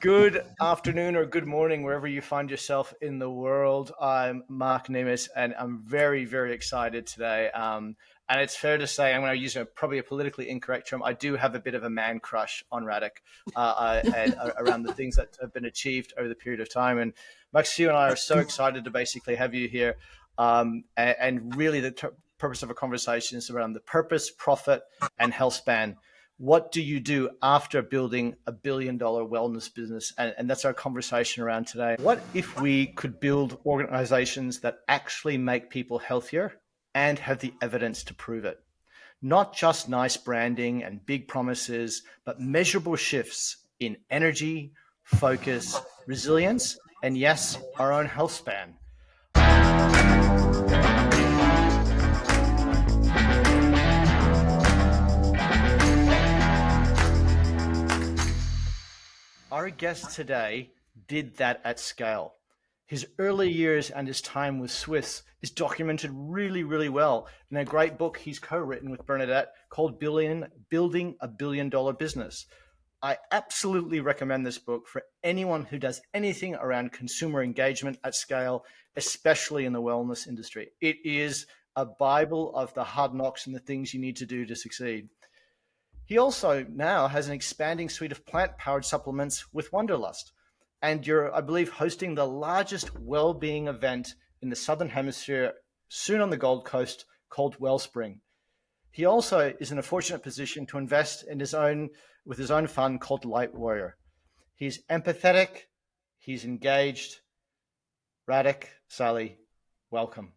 Good afternoon or good morning, wherever you find yourself in the world. I'm Marc Niemes, and I'm very, very excited today. And it's fair to say, I'm going to use probably a politically incorrect term. I do have a bit of a man crush on Radek around the things that have been achieved over the period of time. And Macsue and I are so excited to basically have you here. And really, the purpose of a conversation is around the purpose, profit, and Healthspan. What do you do after building $1 billion wellness business? And that's our conversation around today. What if we could build organizations that actually make people healthier and have the evidence to prove it? Not just nice branding and big promises, but measurable shifts in energy, focus, resilience, and yes, our own health span. Our guest today did that at scale. His early years and his time with Suisse is documented really, really well in a great book he's co-written with Bernadette called Building a $1 billion Business. I absolutely recommend this book for anyone who does anything around consumer engagement at scale, especially in the wellness industry. It is a Bible of the hard knocks and the things you need to do to succeed. He also now has an expanding suite of plant-powered supplements with Wonderlust. And you're, I believe, hosting the largest well-being event in the Southern Hemisphere soon on the Gold Coast called Wellspring. He also is in a fortunate position to invest in with his own fund called Light Warrior. He's empathetic, he's engaged. Radek Sali, welcome.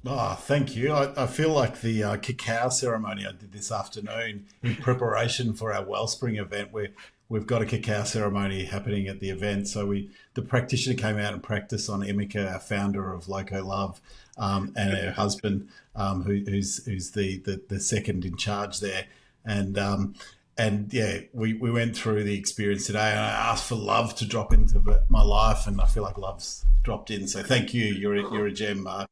Oh, thank you. I feel like the cacao ceremony I did this afternoon in preparation for our Wellspring event, where we've got a cacao ceremony happening at the event. So the practitioner came out and practiced on Emika, our founder of Loco Love, and her husband, who's the second in charge there, and yeah, we went through the experience today, and I asked for love to drop into my life, and I feel like love's dropped in. So thank you. You're a gem, Marc.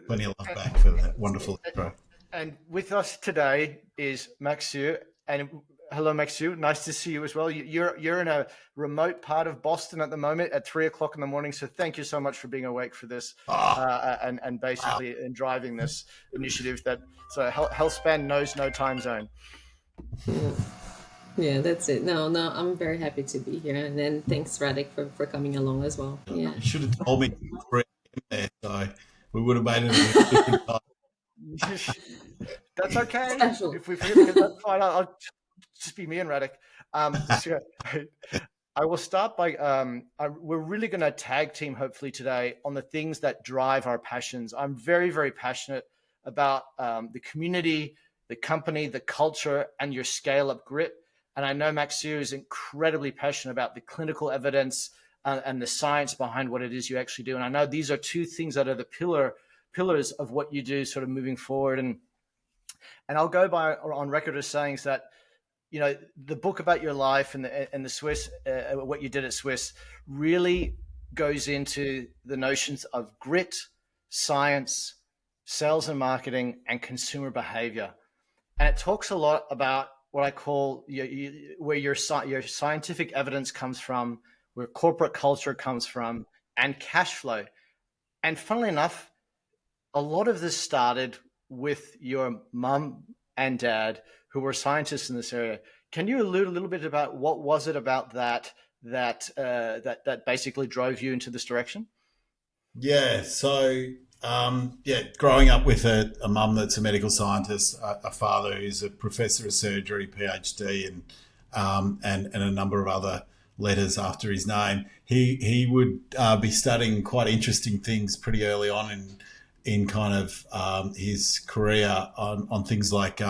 Plenty of love back for that wonderful intro. And with us today is Macsue. And hello, Macsue. Nice to see you as well. You're in a remote part of Boston at the moment at 3 o'clock in the morning. So thank you so much for being awake for this and basically in driving this initiative. So Healthspan knows no time zone. Yeah, that's it. No, I'm very happy to be here. And then thanks, Radek, for coming along as well. Yeah. You should have told me 3 there, so we would have made it a different time. That's okay. Special. If we forget, that's fine. I'll just be me and Radek. So I will start by we're really going to tag team hopefully today on the things that drive our passions. I'm very, very passionate about the community, the company, the culture, and your scale up grit. And I know Macsue is incredibly passionate about the clinical evidence and the science behind what it is you actually do. And I know these are two things that are the pillars of what you do sort of moving forward. And I'll go on record as saying that, you know, the book about your life and the Swiss, what you did at Swiss really goes into the notions of grit, science, sales and marketing, and consumer behavior. And it talks a lot about what I call where your scientific evidence comes from, where corporate culture comes from, and cash flow. And funnily enough, a lot of this started with your mum and dad, who were scientists in this area. Can you allude a little bit about what was it about that basically drove you into this direction? Yeah, so growing up with a mum that's a medical scientist, a father who's a professor of surgery, PhD, and a number of other letters after his name, he would be studying quite interesting things pretty early on in kind of his career on things like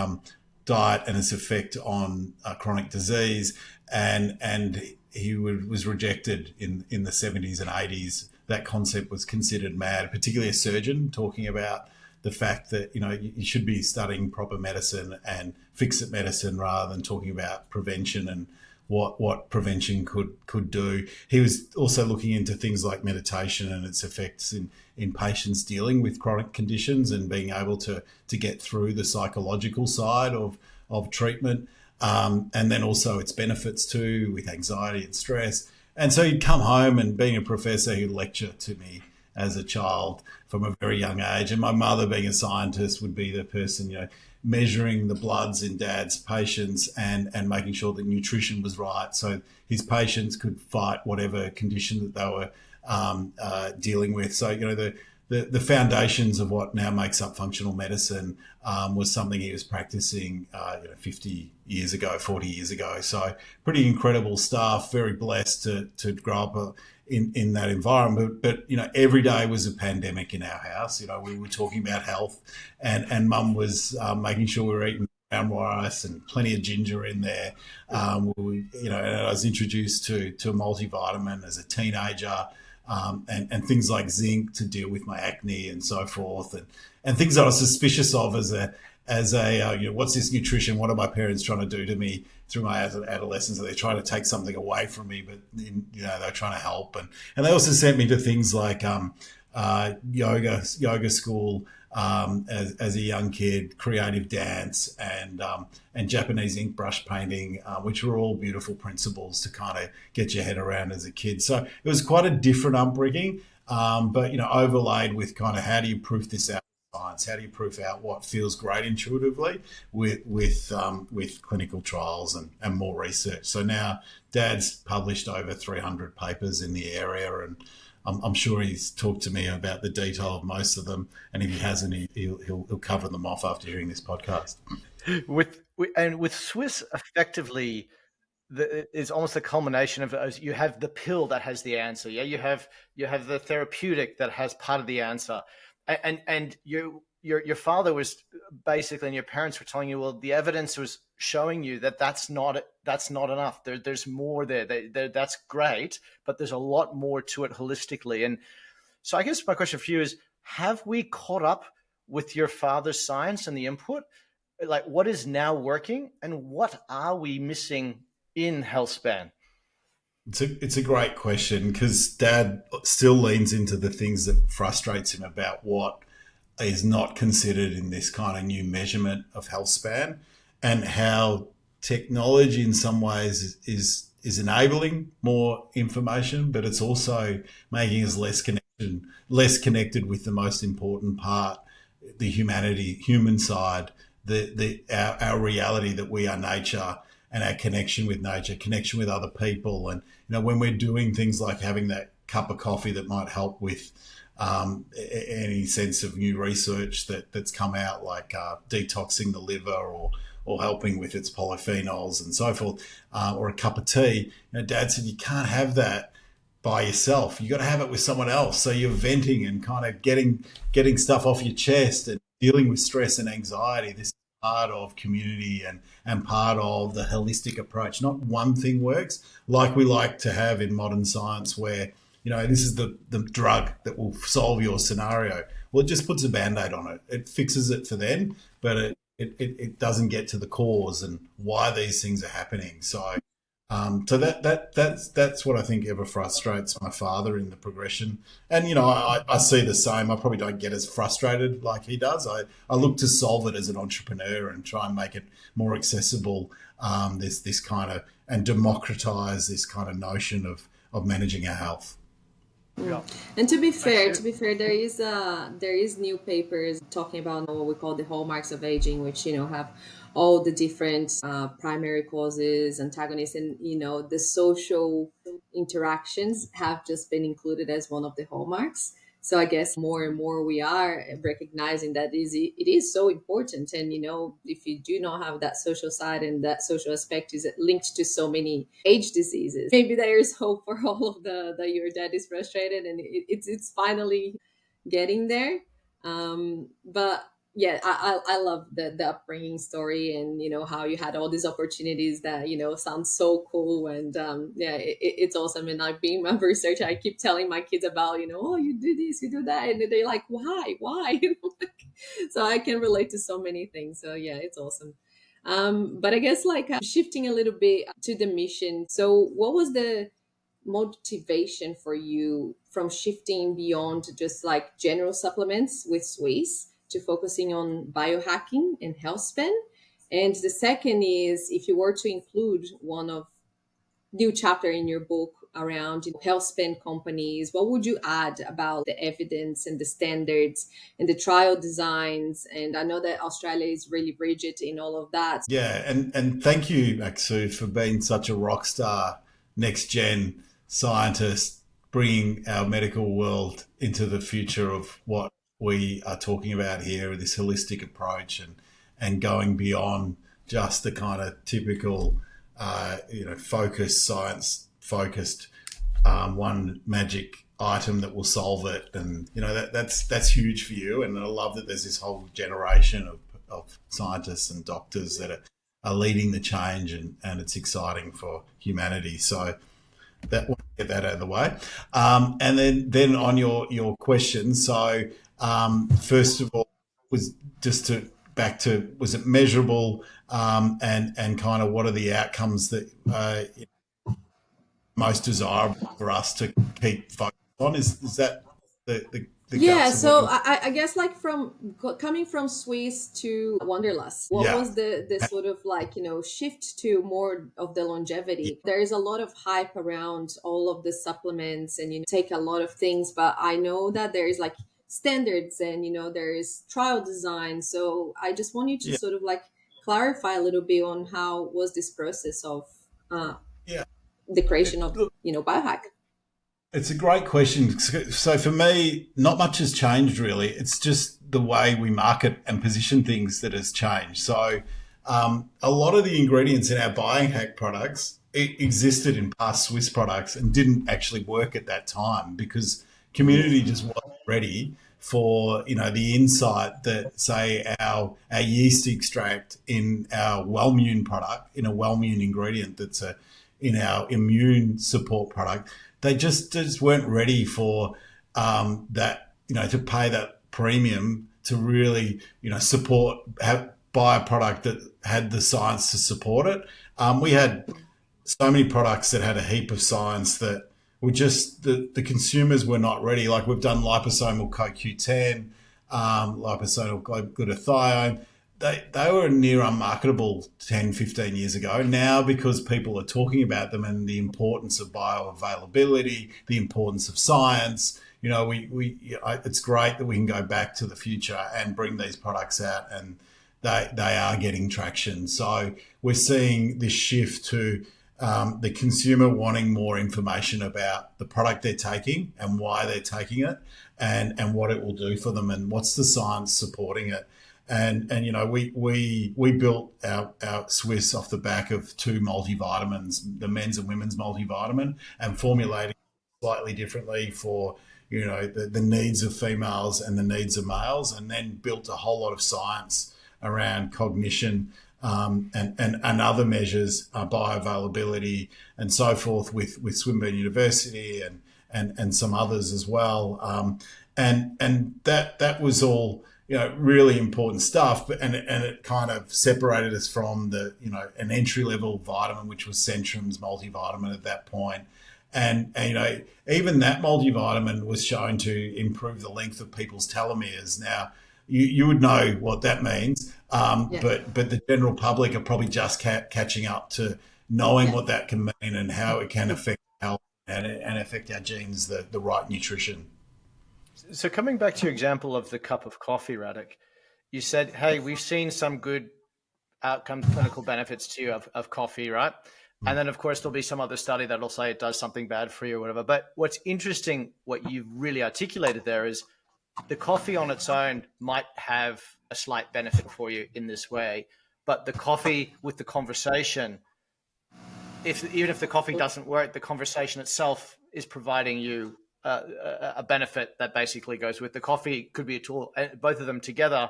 diet and its effect on chronic disease, and he was rejected in the 70s and 80s. That concept was considered mad, particularly a surgeon talking about the fact that, you know, you should be studying proper medicine and fix-it medicine rather than talking about prevention and what prevention could do. He was also looking into things like meditation and its effects in patients dealing with chronic conditions and being able to get through the psychological side of treatment, and then also its benefits too with anxiety and stress. And so he'd come home, and being a professor, he'd lecture to me as a child from a very young age. And my mother, being a scientist, would be the person, measuring the bloods in dad's patients, and making sure that nutrition was right so his patients could fight whatever condition that they were dealing with. So, the foundations of what now makes up functional medicine was something he was practicing 50 years ago, 40 years ago. So pretty incredible stuff. Very blessed to grow up in that environment. But every day was a pandemic in our house. We were talking about health, and Mum was making sure we were eating brown rice and plenty of ginger in there. And I was introduced to a multivitamin as a teenager. And things like zinc to deal with my acne and so forth, and things that I was suspicious of as a what's this nutrition? What are my parents trying to do to me through my adolescence? Are they trying to take something away from me? But they're trying to help, and they also sent me to things like yoga school as a young kid, creative dance, and Japanese ink brush painting, which were all beautiful principles to kind of get your head around as a kid. So it was quite a different upbringing, but overlaid with kind of how do you proof this out in science? How do you proof out what feels great intuitively with clinical trials and more research? So now Dad's published over 300 papers in the area, and I'm sure he's talked to me about the detail of most of them, and if he hasn't, he'll cover them off after hearing this podcast. With Swiss, effectively, it's almost a culmination of you have the pill that has the answer. Yeah, you have the therapeutic that has part of the answer, and your father was basically, and your parents were telling you, well, the evidence was showing you that that's not enough. There's more there. That's great, but there's a lot more to it holistically. And so I guess my question for you is, have we caught up with your father's science and the input? Like, what is now working, and what are we missing in Healthspan? It's a great question, because Dad still leans into the things that frustrates him about what is not considered in this kind of new measurement of health span, and how technology in some ways is enabling more information, but it's also making us less connected with the most important part, the human side, our reality that we are nature, and our connection with nature, connection with other people. And when we're doing things like having that cup of coffee that might help with any sense of new research that's come out, like detoxing the liver, or helping with its polyphenols and so forth, or a cup of tea. Dad said you can't have that by yourself. You got to have it with someone else. So you're venting and kind of getting stuff off your chest and dealing with stress and anxiety. This is part of community and part of the holistic approach. Not one thing works like we like to have in modern science, where this is the drug that will solve your scenario. Well, it just puts a Band-Aid on it. It fixes it for then, but it doesn't get to the cause and why these things are happening. So that's what I think ever frustrates my father in the progression. And I see the same. I probably don't get as frustrated like he does. I look to solve it as an entrepreneur and try and make it more accessible. This kind of, and democratize this kind of notion of managing our health. Yeah. And to be fair, there is new papers talking about what we call the hallmarks of aging, which have all the different primary causes, antagonists, and the social interactions have just been included as one of the hallmarks. So I guess more and more we are recognizing that it is so important. And, if you do not have that social side, and that social aspect is linked to so many age diseases, maybe there is hope for all of that your dad is frustrated, and it's finally getting there. But yeah, I love the upbringing story, and how you had all these opportunities that sound so cool. And it's awesome. And like, being my researcher, I keep telling my kids about oh, you do this, you do that, and they're like, why so I can relate to so many things. So yeah, it's awesome. But I guess shifting a little bit to the mission. So what was the motivation for you from shifting beyond just like general supplements with Swiss to focusing on biohacking and Healthspan? And the second is, if you were to include one of new chapter in your book around Healthspan companies, what would you add about the evidence and the standards and the trial designs? And I know that Australia is really rigid in all of that. Yeah, and thank you, Macsue, for being such a rock star, next gen scientist, bringing our medical world into the future of what we are talking about here, this holistic approach, and going beyond just the kind of typical, focused science focused one magic item that will solve it, and that's huge for you. And I love that there's this whole generation of scientists and doctors that are leading the change, and it's exciting for humanity. So that want to get that out of the way, and then on your question. So first of all, was just to back to, was it measurable, and kind of what are the outcomes that most desirable for us to keep focused on? Is that the Yeah, guts of what so you're? I guess like from coming from Swiss to Wanderlust, what Yeah, was the sort of like, shift to more of the longevity? There is a lot of hype around all of the supplements and, take a lot of things, but I know that there is like standards and, there is trial design. So I just want you to yeah, sort of like clarify a little bit on how was this process of yeah. the It, creation of, look, biohack. it's a great question. So for me, not much has changed really. It's just the way we market and position things that has changed. So a lot of the ingredients in our biohack products existed in past Swiss products and didn't actually work at that time because community just wasn't ready for the insight that, say, our yeast extract in our Wellmune product, in a Wellmune ingredient that's in our immune support product, they just weren't ready for that, to pay that premium to really, support, buy a product that had the science to support it. We had so many products that had a heap of science that were just, the consumers were not ready. Like we've done liposomal CoQ10, liposomal glutathione. They were near unmarketable 10, 15 years ago. Now, because people are talking about them and the importance of bioavailability, the importance of science, it's great that we can go back to the future and bring these products out, and they are getting traction. So we're seeing this shift to the consumer wanting more information about the product they're taking and why they're taking it, and what it will do for them, and what's the science supporting it. And we built our Swiss off the back of two multivitamins, the men's and women's multivitamin, and formulating slightly differently for the needs of females and the needs of males, and then built a whole lot of science around cognition, and other measures, bioavailability and so forth, with Swinburne University and some others as well, and that was all really important stuff. But and it kind of separated us from the an entry level vitamin, which was Centrum's multivitamin at that point. And even that multivitamin was shown to improve the length of people's telomeres. Now you would know what that means, but the general public are probably just catching up to knowing what that can mean and how it can affect health and affect our genes the right nutrition. So coming back to your example of the cup of coffee, Radek, you said, hey, we've seen some good outcomes, clinical benefits to you of coffee, right? And then, of course, there'll be some other study that'll say it does something bad for you or whatever. But what's interesting, what you've really articulated there, is the coffee on its own might have a slight benefit for you in this way, but the coffee with the conversation, even if the coffee doesn't work, the conversation itself is providing you a benefit that basically goes with the coffee. Could be a tool. Both of them together,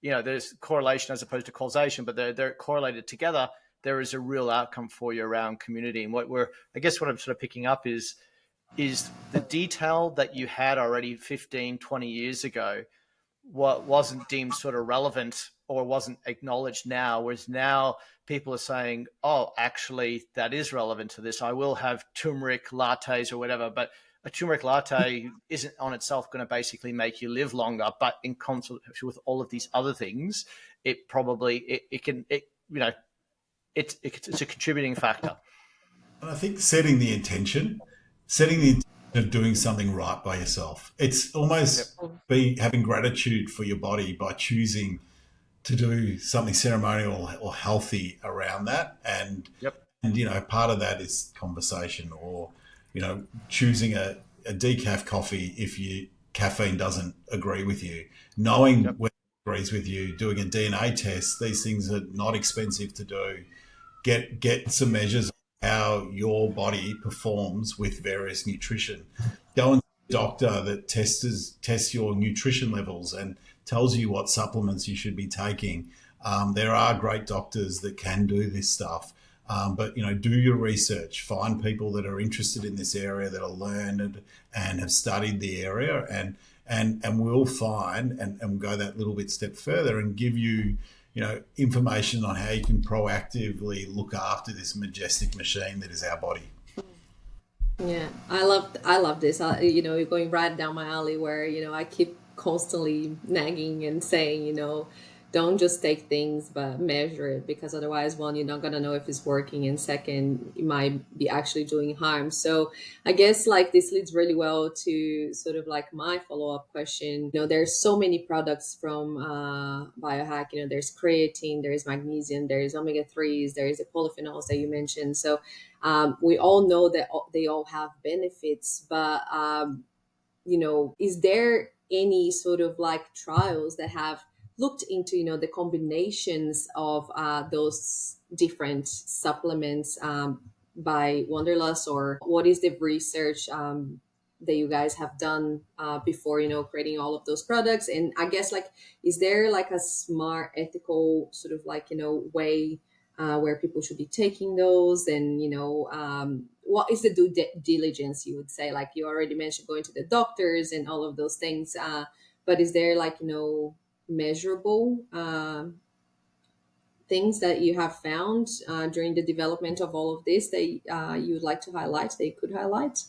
there's correlation as opposed to causation, but they're correlated together. There is a real outcome for you around community. And what I'm sort of picking up is the detail that you had already 15, 20 years ago, what wasn't deemed sort of relevant or wasn't acknowledged now, whereas now people are saying, oh, actually, that is relevant to this. I will have turmeric lattes or whatever, but a turmeric latte isn't on itself going to basically make you live longer, but in concert with all of these other things, it probably, it's a contributing factor. And I think setting the intention setting the intention of doing something right by yourself. It's Yep. almost be having gratitude for your body by choosing to do something ceremonial or healthy around that. Yep. And part of that is conversation, or choosing a decaf coffee if you caffeine doesn't agree with you, knowing Yep. when it agrees with you, doing a DNA test. These things are not expensive to do. Get some measures of how your body performs with various nutrition. Go and see a doctor that tests your nutrition levels and tells you what supplements you should be taking. There are great doctors that can do this stuff. But do your research. Find people that are interested in this area, that are learned and have studied the area, and we'll find and go that little bit step further and give you information on how you can proactively look after this majestic machine that is our body. Yeah, I love this. You're going right down my alley where, I keep constantly nagging and saying, don't just take things, but measure it, because otherwise, one, you're not gonna know if it's working, and second, it might be actually doing harm. So I guess like this leads really well to sort of like my follow-up question. There's so many products from biohack. There's creatine, there's magnesium, there's omega-3s, there's the polyphenols that you mentioned. So we all know that they all have benefits, but is there any sort of like trials that have looked into the combinations of those different supplements by Wanderlust, or what is the research that you guys have done before creating all of those products? And I guess, like, is there like a smart, ethical sort of like way where people should be taking those? And what is the due diligence, you would say? Like, you already mentioned going to the doctors and all of those things, but is there like measurable things that you have found during the development of all of this that you would like to highlight, that you could highlight?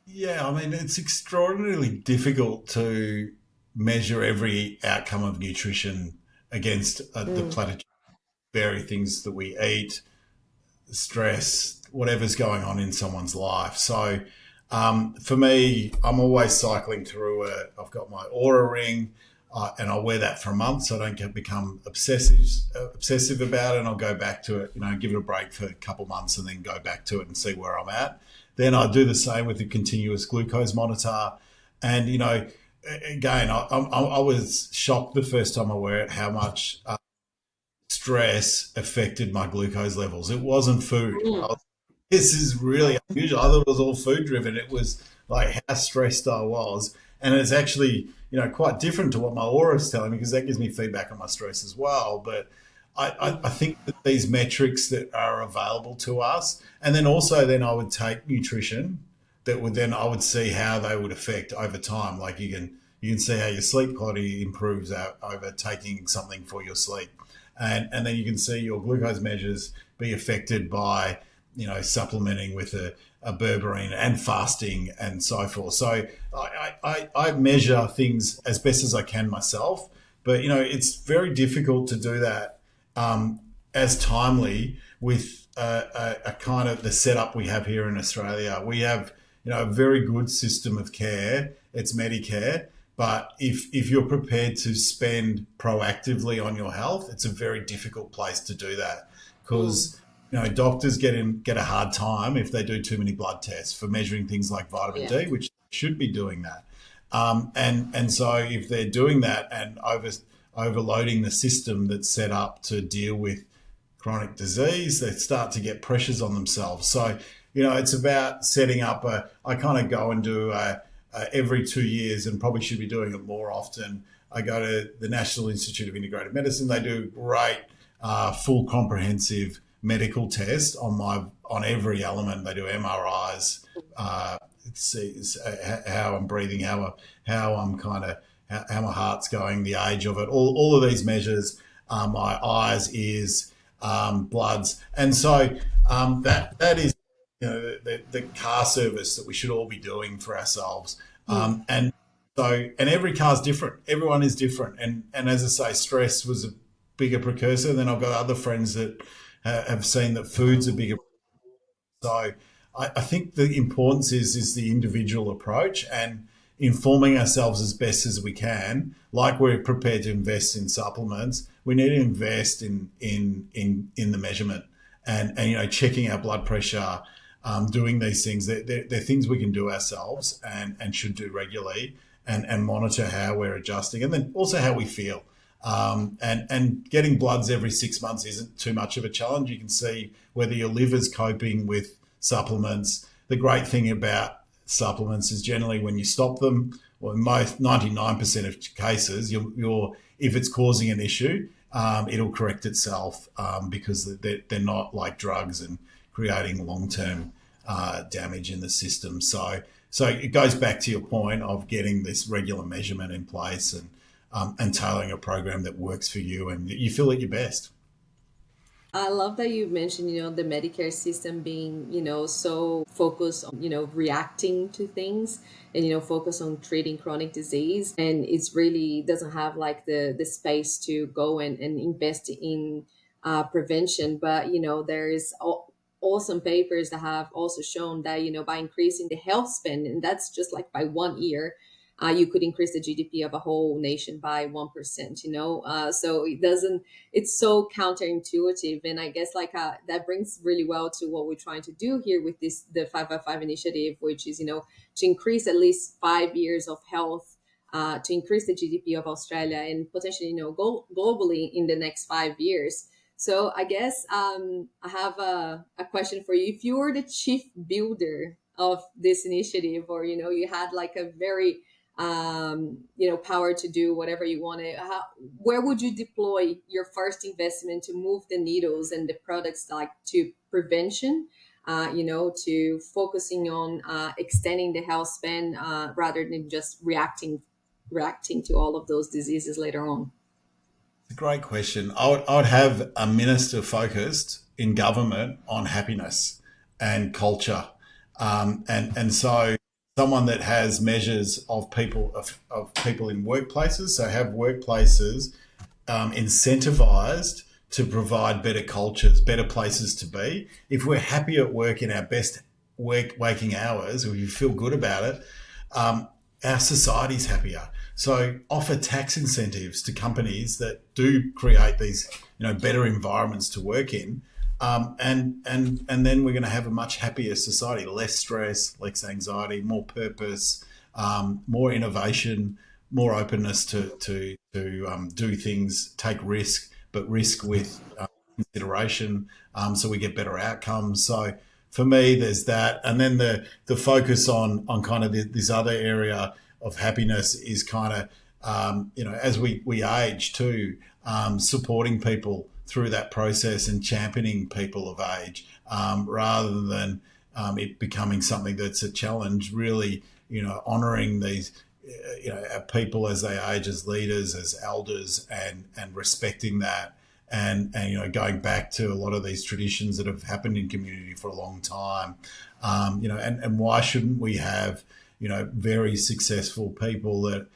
Yeah, I mean, it's extraordinarily difficult to measure every outcome of nutrition against the Mm. platitude, very things that we eat, stress, whatever's going on in someone's life. So for me, I'm always cycling through I've got my Aura ring, and I'll wear that for a month so I don't become obsessive about it. And I'll go back to it, give it a break for a couple months and then go back to it and see where I'm at. Then I do the same with the continuous glucose monitor. And, again, I was shocked the first time I wear it how much stress affected my glucose levels. It wasn't food. Mm. This is really unusual. I thought it was all food driven. It was like how stressed I was. And it's actually, quite different to what my aura is telling me, because that gives me feedback on my stress as well. But I think that these metrics that are available to us, and then also then I would take nutrition that would then I would see how they would affect over time. Like you can see how your sleep quality improves out over taking something for your sleep. And then you can see your glucose measures be affected by supplementing with a berberine and fasting and so forth. So I measure things as best as I can myself, but it's very difficult to do that as timely with a kind of the setup we have here in Australia. We have a very good system of care. It's Medicare. But if you're prepared to spend proactively on your health, it's a very difficult place to do that, Mm. because doctors get a hard time if they do too many blood tests for measuring things like vitamin Yeah. D, which should be doing that. And so if they're doing that and overloading the system that's set up to deal with chronic disease, they start to get pressures on themselves. So it's about setting up I kind of go and do every 2 years, and probably should be doing it more often. I go to the National Institute of Integrated Medicine. They do great, full comprehensive medical test on every element. They do MRIs, see how I'm breathing, how I'm kind of how my heart's going, the age of it, all of these measures, my eyes, ears, bloods, and so that is the car service that we should all be doing for ourselves. Mm. And every car's different. Everyone is different. And as I say, stress was a bigger precursor. Then I've got other friends that have seen that food's a bigger. So I think the importance is the individual approach and informing ourselves as best as we can. Like we're prepared to invest in supplements, we need to invest in the measurement and checking our blood pressure, doing these things. They're things we can do ourselves and should do regularly and monitor how we're adjusting and then also how we feel. And getting bloods every 6 months isn't too much of a challenge. You can see whether your liver's coping with supplements. The great thing about supplements is generally when you stop them, or in most 99% of cases, if it's causing an issue, it'll correct itself because they're not like drugs and creating long-term damage in the system. So it goes back to your point of getting this regular measurement in place and tailoring a program that works for you and you feel at your best. I love that you mentioned, the Medicare system being, so focused on, reacting to things and, focus on treating chronic disease. And it's really doesn't have like the space to go and invest in prevention. But, there is awesome papers that have also shown that, by increasing the health spend, and that's just like by 1 year, you could increase the GDP of a whole nation by 1%, so it's so counterintuitive. And I guess that brings really well to what we're trying to do here with the 5x5 initiative, which is, to increase at least 5 years of health, to increase the GDP of Australia and potentially, go globally in the next 5 years. So I guess I have a question for you. If you were the chief builder of this initiative, or, you had like a very power to do whatever you wanted, where would you deploy your first investment to move the needles and the products like to prevention, to focusing on extending the health span rather than just reacting to all of those diseases later on? It's a great question. I would have a minister focused in government on happiness and culture, and so someone that has measures of people in workplaces. So have workplaces incentivized to provide better cultures, better places to be. If we're happy at work in our best waking hours, or if you feel good about it, our society's happier. So offer tax incentives to companies that do create these, better environments to work in, and then we're going to have a much happier society, less stress, less anxiety, more purpose, more innovation, more openness to do things, take risk, but risk with consideration, so we get better outcomes. So for me, there's that, and then the focus on kind of this other area of happiness is kind of as we age too, supporting people through that process and championing people of age, rather than it becoming something that's a challenge. Really, honouring these people as they age, as leaders, as elders, and respecting that. And going back to a lot of these traditions that have happened in community for a long time, and why shouldn't we have very successful people that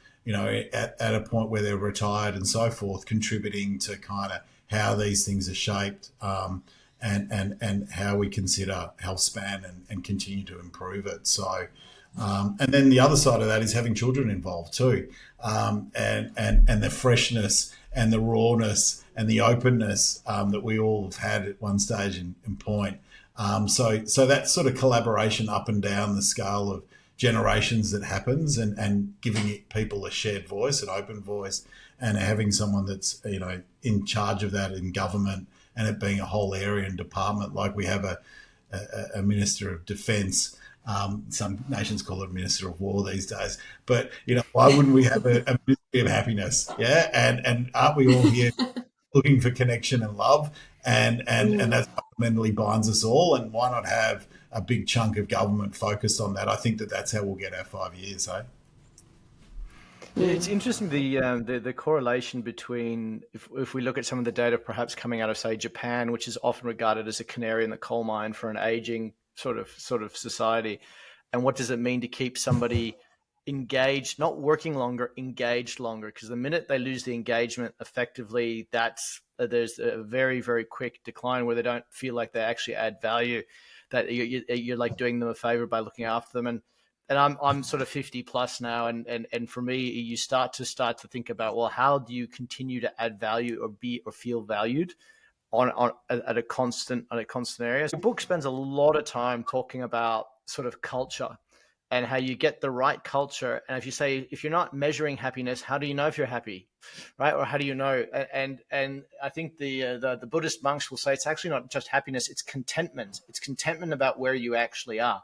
at a point where they're retired and so forth, contributing to kind of how these things are shaped, and how we consider Healthspan and continue to improve it. So. And then the other side of that is having children involved too, and the freshness and the rawness and the openness that we all have had at one stage and point. So that sort of collaboration up and down the scale of generations that happens, and giving people a shared voice, an open voice, and having someone that's in charge of that in government, and it being a whole area and department, like we have a Minister of Defence. Some nations call it Minister of War these days, but why wouldn't we have a Ministry of Happiness? Yeah, and aren't we all here looking for connection and love, and that fundamentally binds us all? And why not have a big chunk of government focused on that? I think that's how we'll get our 5 years. It's interesting the correlation between, if we look at some of the data perhaps coming out of, say, Japan, which is often regarded as a canary in the coal mine for an aging sort of society, and what does it mean to keep somebody engaged, not working longer, engaged longer? Because the minute they lose the engagement, effectively, there's a very, very quick decline where they don't feel like they actually add value. that you're like doing them a favor by looking after them. And I'm sort of 50 plus now, and for me, you start to think about, well, how do you continue to add value or feel valued on at a constant area. So the book spends a lot of time talking about sort of culture and how you get the right culture. And if you're not measuring happiness, how do you know if you're happy, right? Or how do you know? And I think the Buddhist monks will say it's actually not just happiness; it's contentment. It's contentment about where you actually are.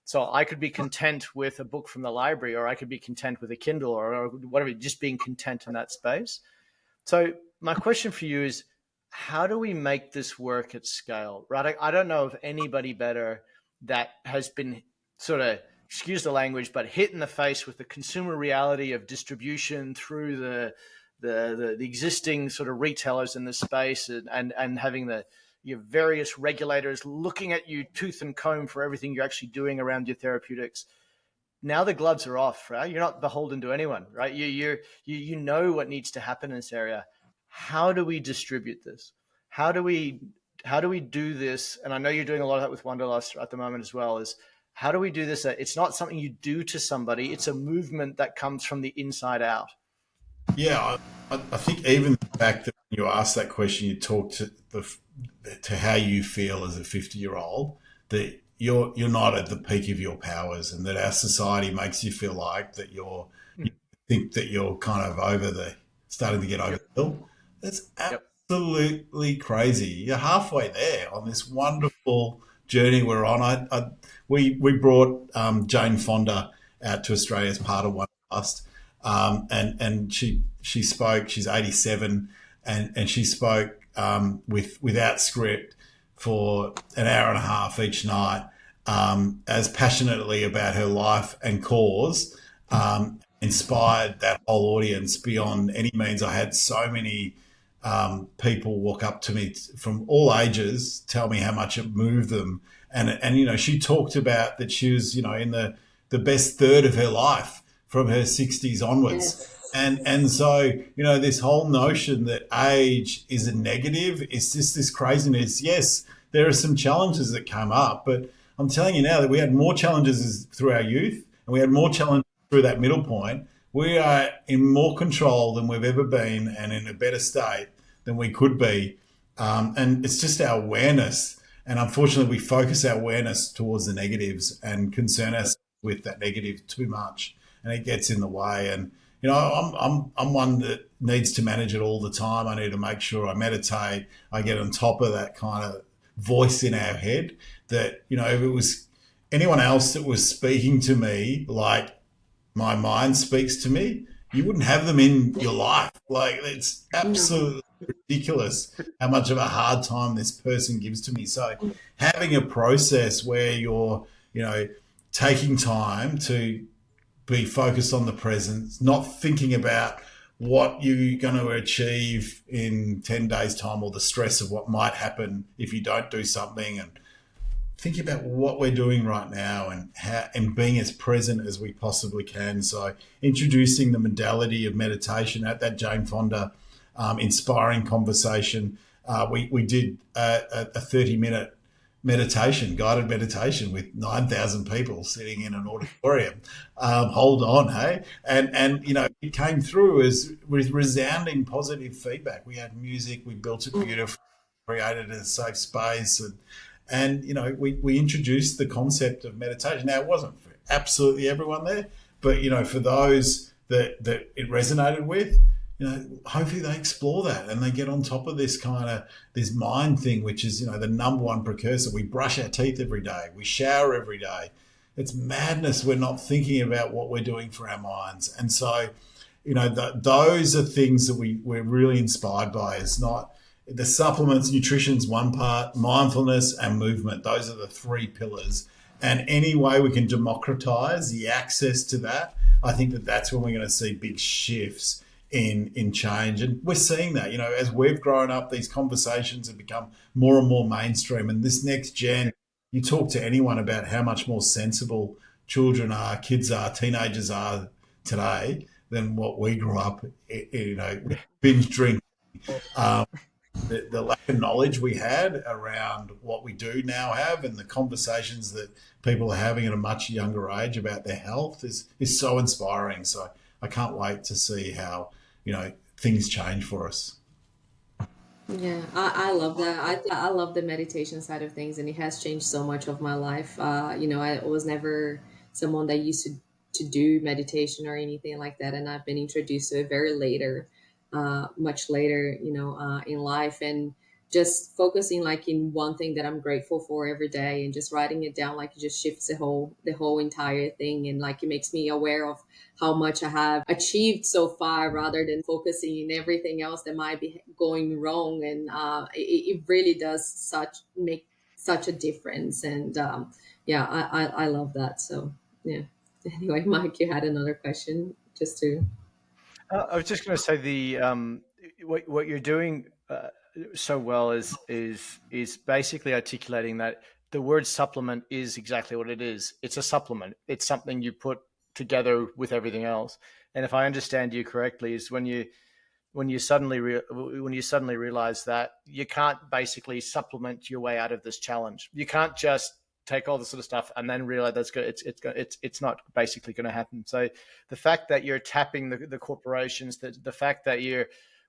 So I could be content with a book from the library, or I could be content with a Kindle, or whatever. Just being content in that space. So my question for you is, how do we make this work at scale? Radek, I don't know of anybody better that has been sort of, excuse the language, but hit in the face with the consumer reality of distribution through the existing sort of retailers in this space, and having your various regulators looking at you tooth and comb for everything you're actually doing around your therapeutics. Now the gloves are off, right? You're not beholden to anyone, right? You know what needs to happen in this area. How do we distribute this? How do we do this? And I know you're doing a lot of that with Wanderlust at the moment as well. Is how do we do this? It's not something you do to somebody. It's a movement that comes from the inside out. Yeah, I think even the fact that when you ask that question, you talk to how you feel as a 50-year-old, that you're not at the peak of your powers, and that our society makes you feel like that you think that you're kind of starting to get over the hill. That's absolutely crazy. You're halfway there on this wonderful journey we're on. We brought Jane Fonda out to Australia as part of Wanderlust. And she spoke. She's 87, and she spoke without script for an hour and a half each night, as passionately about her life and cause, inspired that whole audience beyond any means. I had so many people walk up to me from all ages, tell me how much it moved them, and she talked about that she was in the best third of her life, from her 60s onwards. Yes. And so, this whole notion that age is a negative is just this craziness. Yes, there are some challenges that come up, but I'm telling you now that we had more challenges through our youth, and we had more challenges through that middle point. We are in more control than we've ever been, and in a better state than we could be. And it's just our awareness. And unfortunately, we focus our awareness towards the negatives and concern ourselves with that negative too much, and it gets in the way. And I'm one that needs to manage it all the time. I need to make sure I meditate. I get on top of that kind of voice in our head that, if it was anyone else that was speaking to me like my mind speaks to me, you wouldn't have them in your life. Like, it's absolutely ridiculous how much of a hard time this person gives to me. So having a process where you're, taking time to be focused on the present, not thinking about what you're going to achieve in 10 days' time, or the stress of what might happen if you don't do something, and thinking about what we're doing right now and being as present as we possibly can. So introducing the modality of meditation at that Jane Fonda inspiring conversation. We did a 30-minute guided meditation with 9,000 people sitting in an auditorium. Hold on, hey? And it came through with resounding positive feedback. We had music, we built it beautifully, created a safe space, and we introduced the concept of meditation. Now, it wasn't for absolutely everyone there, but for those that it resonated with, hopefully they explore that and they get on top of this mind thing, which is, the number one precursor. We brush our teeth every day. We shower every day. It's madness. We're not thinking about what we're doing for our minds. And so, those are things that we're really inspired by. It's not the supplements, nutrition's one part, mindfulness and movement. Those are the three pillars. And any way we can democratize the access to that, I think that's when we're going to see big shifts in change. And we're seeing that, as we've grown up, these conversations have become more and more mainstream. And this next gen, you talk to anyone about how much more sensible children are, kids are, teenagers are today than what we grew up, with binge drink, the lack of knowledge we had around what we do now have, and the conversations that people are having at a much younger age about their health is so inspiring. So I can't wait to see how, things change for us. Yeah, I love that. I love the meditation side of things, and it has changed so much of my life. I was never someone that used to do meditation or anything like that, and I've been introduced to it very later, much later, in life, and just focusing like in one thing that I'm grateful for every day, and just writing it down, like it just shifts the whole entire thing, and like it makes me aware of how much I have achieved so far rather than focusing in everything else that might be going wrong. And it really does make such a difference. And yeah, I love that. So yeah. Anyway, Mike, you had another question just to. I was just going to say what you're doing so well is basically articulating that the word supplement is exactly what it is. It's a supplement. It's something you put together with everything else. And if I understand you correctly, is when you suddenly realize that you can't basically supplement your way out of this challenge. You can't just take all this sort of stuff and then realize that's good. It's not basically going to happen. So the fact that you're tapping the corporations, the fact that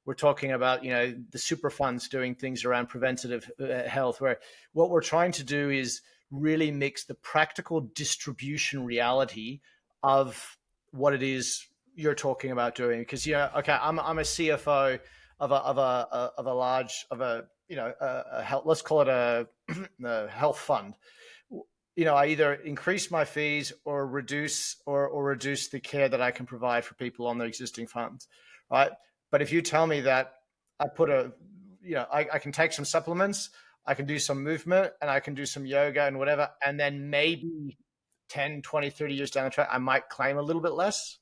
we're talking about the super funds doing things around preventative health, where what we're trying to do is really mix the practical distribution reality of what it is you're talking about doing. Because okay, I'm a CFO of a large a health, let's call it a health fund. I either increase my fees or reduce the care that I can provide for people on the existing funds, right? But if you tell me that I put I can take some supplements, I can do some movement, and I can do some yoga and whatever, and then maybe 10, 20, 30 years down the track, I might claim a little bit less.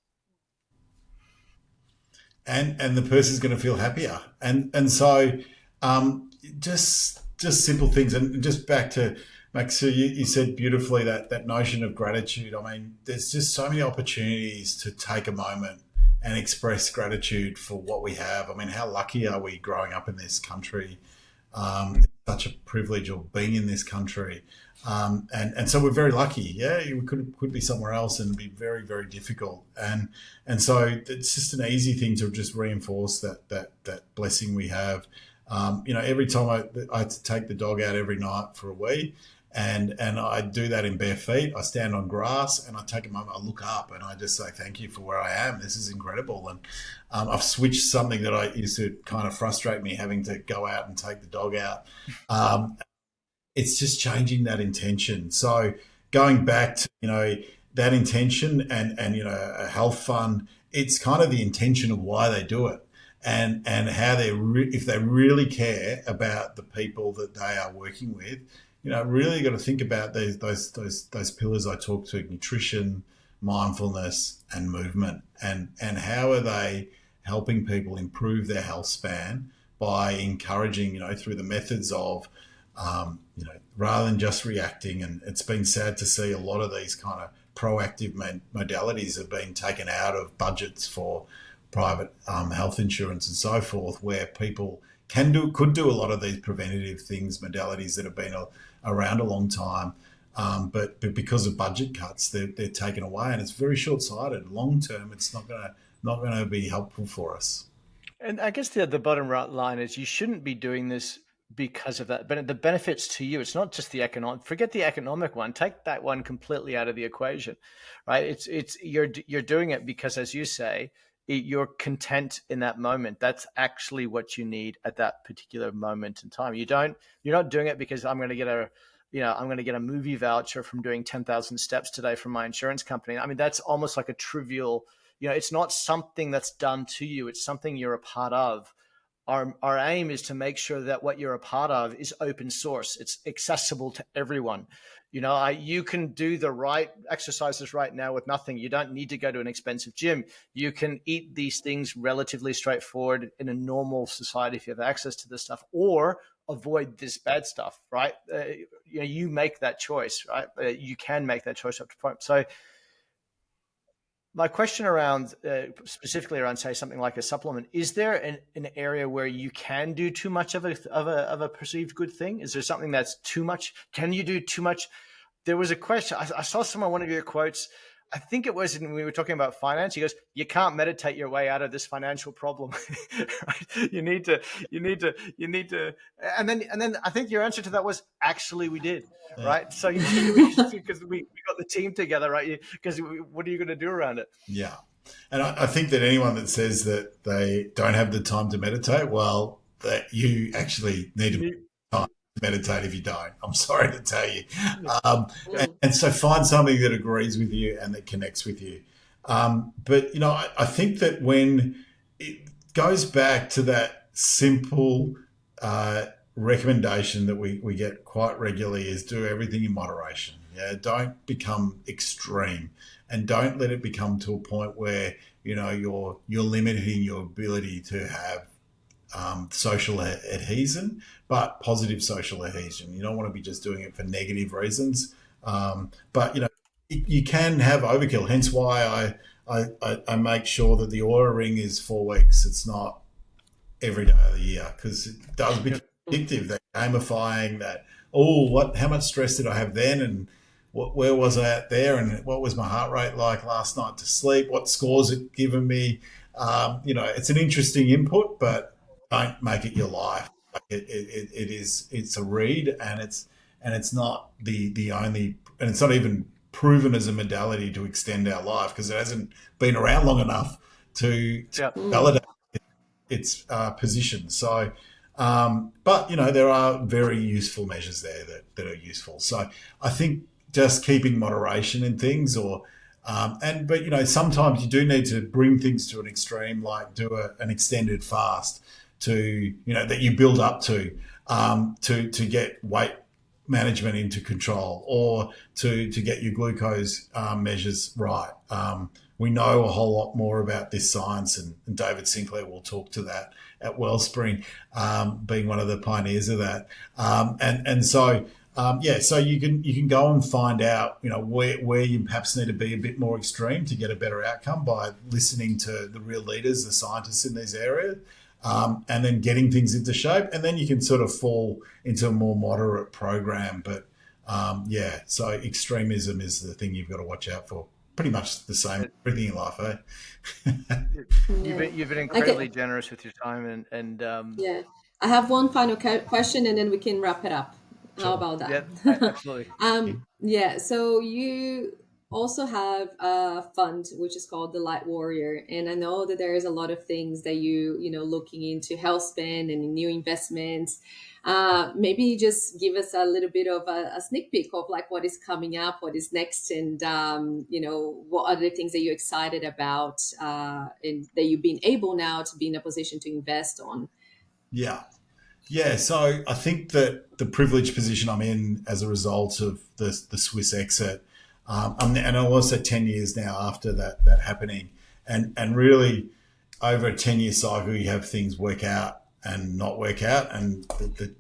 And the person's going to feel happier. And so just simple things. And just back to Macsue, you said beautifully that notion of gratitude. I mean, there's just so many opportunities to take a moment and express gratitude for what we have. I mean, how lucky are we growing up in this country? It's such a privilege of being in this country. And so we're very lucky. Yeah, we could be somewhere else and be very, very difficult. And so it's just an easy thing to just reinforce that blessing we have. Every time I take the dog out every night for a wee, and I do that in bare feet. I stand on grass and I take a moment, I look up and I just say, thank you for where I am. This is incredible. And I've switched something that I used to kind of frustrate me, having to go out and take the dog out. It's just changing that intention. So going back to, that intention and a health fund, it's kind of the intention of why they do it, and how if they really care about the people that they are working with. Really got to think about those pillars I talked to: nutrition, mindfulness, and movement, and how are they helping people improve their health span by encouraging, through the methods of, rather than just reacting. And it's been sad to see a lot of these kind of proactive modalities have been taken out of budgets for private health insurance and so forth, where people could do a lot of these preventative things, modalities that have been around a long time, but because of budget cuts, they're taken away, and it's very short-sighted. Long term, it's not going to be helpful for us. And I guess the bottom right line is you shouldn't be doing this because of that. But the benefits to you, it's not just the economic. Forget the economic one. Take that one completely out of the equation, right? You're doing it because, as you say, you're content in that moment. That's actually what you need at that particular moment in time. You're not doing it because I'm going to get a movie voucher from doing 10,000 steps today from my insurance company. I mean, that's almost like a trivial, it's not something that's done to you. It's something you're a part of. Our aim is to make sure that what you're a part of is open source. It's accessible to everyone. You can do the right exercises right now with nothing. You don't need to go to an expensive gym. You can eat these things relatively straightforward in a normal society if you have access to this stuff, or avoid this bad stuff, right? You make that choice, right? You can make that choice up to point. So My question around specifically around, say, something like a supplement, is there an area where you can do too much of a perceived good thing? Is there something that's too much? Can you do too much? There was a question. I saw one of your quotes. I think it was when we were talking about finance. He goes, "You can't meditate your way out of this financial problem. Right? You need to." And then I think your answer to that was, "Actually, we did." Right. So because we got the team together, right? Because what are you going to do around it? Yeah. And I think that anyone that says that they don't have the time to meditate, well, that you actually need to time to meditate if you don't. I'm sorry to tell you. And so find something that agrees with you and that connects with you. But, I think that when it goes back to that simple recommendation that we get quite regularly is do everything in moderation. Yeah, don't become extreme, and don't let it become to a point where you're limiting your ability to have social adhesion, but positive social adhesion. You don't want to be just doing it for negative reasons. But you can have overkill. Hence why I make sure that the Aura Ring is 4 weeks. It's not every day of the year, because it does become addictive. That gamifying that. How much stress did I have then, and where was I at there, and what was my heart rate like last night to sleep? What scores it given me? It's an interesting input, but don't make it your life. It's a read, and it's not the only, and it's not even proven as a modality to extend our life, because it hasn't been around long enough to validate its position. So, but there are very useful measures there that are useful. So I think just keeping moderation in things, but sometimes you do need to bring things to an extreme, like do an extended fast to that you build up to get weight management into control, or to get your glucose measures right. We know a whole lot more about this science, and David Sinclair will talk to that at Wellspring, being one of the pioneers of that. So you can go and find out, where you perhaps need to be a bit more extreme to get a better outcome by listening to the real leaders, the scientists in these areas, and then getting things into shape, and then you can sort of fall into a more moderate program. But so extremism is the thing you've got to watch out for. Pretty much the same everything in life, eh? You've been incredibly generous with your time, and I have one final question, and then we can wrap it up. Sure. How about that? Yeah, absolutely. So you also have a fund which is called the Light Warrior, and I know that there is a lot of things that you looking into Healthspan and new investments. Maybe just give us a little bit of a sneak peek of like what is coming up, what is next, and what are the things that you're excited about, and that you've been able now to be in a position to invest on. Yeah, so I think that the privileged position I'm in as a result of the Swiss exit, and I'm also 10 years now after that happening, and really over a 10-year cycle, you have things work out and not work out, and the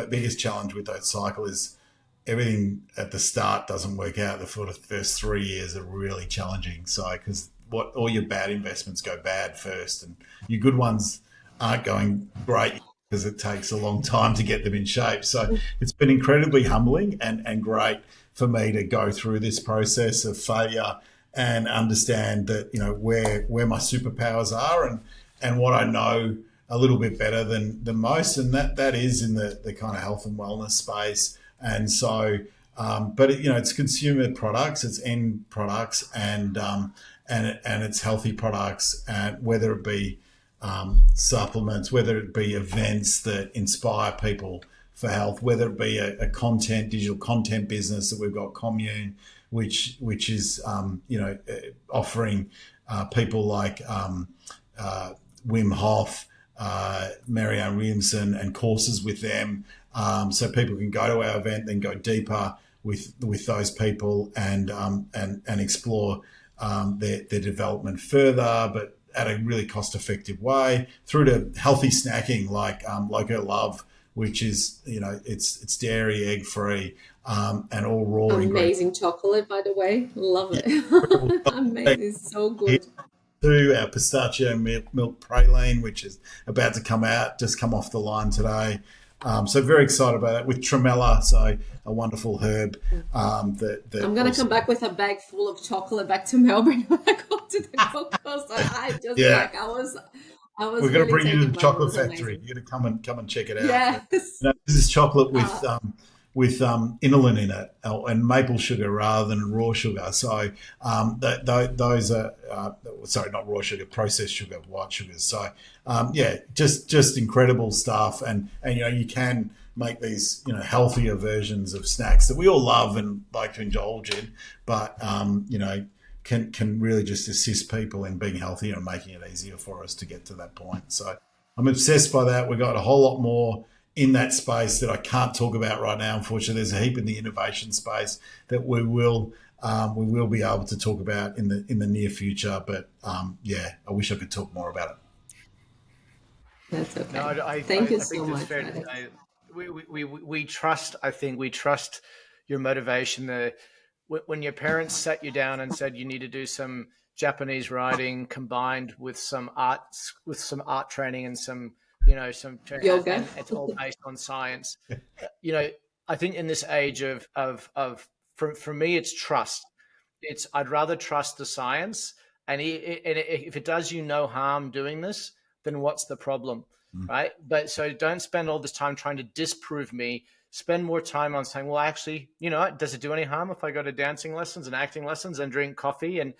biggest challenge with that cycle is everything at the start doesn't work out. The first 3 years are really challenging, so because all your bad investments go bad first, and your good ones aren't going great, because it takes a long time to get them in shape. So it's been incredibly humbling and great for me to go through this process of failure and understand that, where my superpowers are and what I know a little bit better than most. And that is in the kind of health and wellness space. And so, but it's consumer products, it's end products, and it's healthy products, and whether it be supplements, whether it be events that inspire people for health, whether it be a digital content business that we've got, Commune, which is offering people like Wim Hof, Marianne Williamson, and courses with them, so people can go to our event, then go deeper with those people and explore their development further, but at a really cost-effective way, through to healthy snacking like Loco Love, which is, it's dairy, egg free, and all raw ingredients. Amazing chocolate, by the way. Love it. Amazing. So good. To our pistachio milk praline, which is about to come out, just come off the line today. So very excited about that, with tremella, so a wonderful herb. That I'm going to come back with a bag full of chocolate back to Melbourne when I go to the Gold Coast. I just I was We're going to really bring you to the taken by it. It chocolate was factory. amazing. You're going to come and check it out. Yes. This is chocolate with inulin in it, and maple sugar rather than raw sugar. So those are sorry, not raw sugar, processed sugar, white sugars. So just incredible stuff, and you can make these healthier versions of snacks that we all love and like to indulge in, but can really just assist people in being healthier and making it easier for us to get to that point. So I'm obsessed by that. We've got a whole lot more in that space that I can't talk about right now. Unfortunately, there's a heap in the innovation space that we will be able to talk about in the near future. But I wish I could talk more about it. That's okay. No, Thank you I think so it's much. fair to say we trust. I think we trust your motivation. When your parents sat you down and said you need to do some Japanese writing combined with some art training and some Yoga. and it's all based on science. I think in this age of for me, it's trust. I'd rather trust the science, and if it does you no harm doing this, then what's the problem, right? But so don't spend all this time trying to disprove me. Spend more time on saying, well, actually, does it do any harm if I go to dancing lessons and acting lessons and drink coffee? And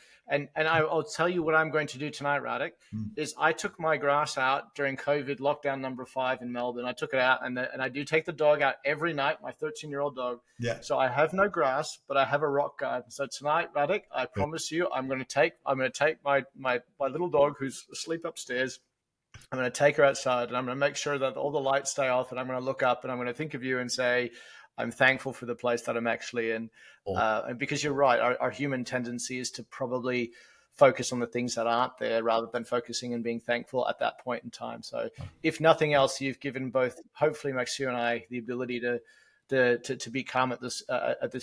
I'll tell you what I'm going to do tonight, Radek, is I took my grass out during COVID lockdown number 5 in Melbourne. I took it out, and I do take the dog out every night, my 13-year-old dog. Yeah. So I have no grass, but I have a rock garden. So tonight, Radek, I promise you, I'm going to take my little dog who's asleep upstairs. I'm going to take her outside, and I'm going to make sure that all the lights stay off, and I'm going to look up, and I'm going to think of you and say, I'm thankful for the place that I'm actually in. And because you're right, our human tendency is to probably focus on the things that aren't there rather than focusing and being thankful at that point in time. So if nothing else, you've given both, hopefully Macsue and I, the ability to be calm at this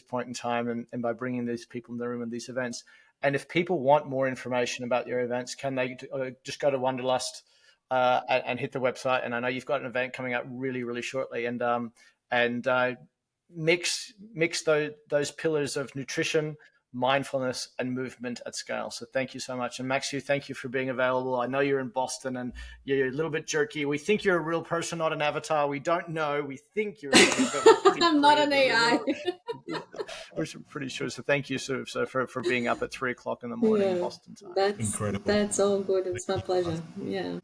point in time, and by bringing these people in the room and these events. And if people want more information about your events, can they just go to Wanderlust and hit the website? And I know you've got an event coming up really, really shortly, and mix those pillars of nutrition, mindfulness, and movement at scale. So thank you so much. And Macsue, thank you for being available. I know you're in Boston and you're a little bit jerky. We think you're a real person, not an avatar. We don't know. We think you're I'm not an AI. We're pretty sure. So thank you so for being up at 3:00 in the morning Boston time. That's incredible. That's all good. It's my pleasure. Yeah.